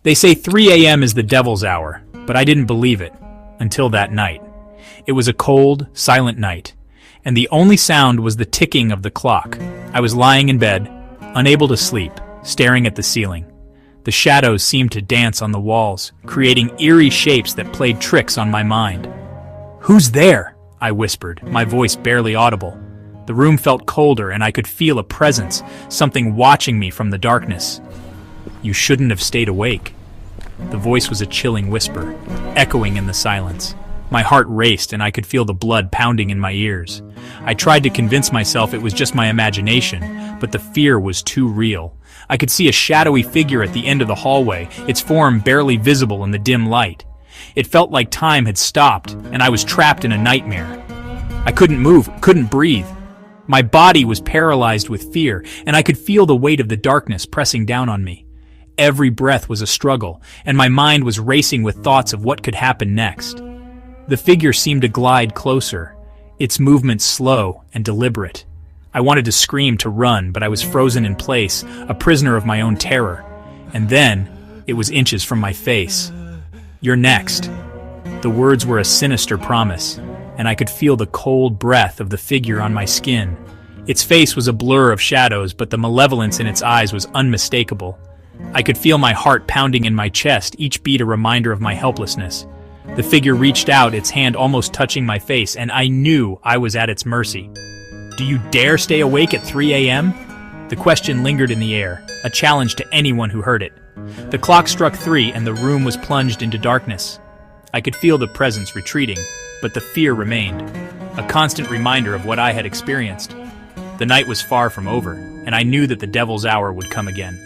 They say 3 a.m. is the devil's hour, but I didn't believe it until that night. It was a cold, silent night, and the only sound was the ticking of the clock. I was lying in bed, unable to sleep, staring at the ceiling. The shadows seemed to dance on the walls, creating eerie shapes that played tricks on my mind. "Who's there?" I whispered, my voice barely audible. The room felt colder, and I could feel a presence, something watching me from the darkness. "You shouldn't have stayed awake." The voice was a chilling whisper, echoing in the silence. My heart raced, and I could feel the blood pounding in my ears. I tried to convince myself it was just my imagination, but the fear was too real. I could see a shadowy figure at the end of the hallway, its form barely visible in the dim light. It felt like time had stopped, and I was trapped in a nightmare. I couldn't move, couldn't breathe. My body was paralyzed with fear, and I could feel the weight of the darkness pressing down on me. Every breath was a struggle, and my mind was racing with thoughts of what could happen next. The figure seemed to glide closer, its movements slow and deliberate. I wanted to scream, to run, but I was frozen in place, a prisoner of my own terror. And then, it was inches from my face. "You're next." The words were a sinister promise, and I could feel the cold breath of the figure on my skin. Its face was a blur of shadows, but the malevolence in its eyes was unmistakable. I could feel my heart pounding in my chest, each beat a reminder of my helplessness. The figure reached out, its hand almost touching my face, and I knew I was at its mercy. "Do you dare stay awake at 3 a.m.? The question lingered in the air, a challenge to anyone who heard it. The clock struck 3, and the room was plunged into darkness. I could feel the presence retreating, but the fear remained, a constant reminder of what I had experienced. The night was far from over, and I knew that the devil's hour would come again.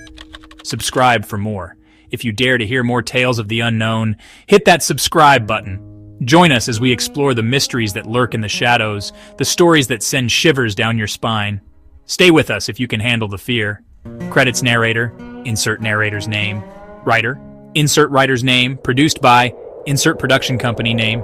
Subscribe for more. If you dare to hear more tales of the unknown, hit that subscribe button. Join us as we explore the mysteries that lurk in the shadows, the stories that send shivers down your spine. Stay with us if you can handle the fear. Credits: narrator, insert narrator's name. Writer, insert writer's name. Produced by, insert production company name.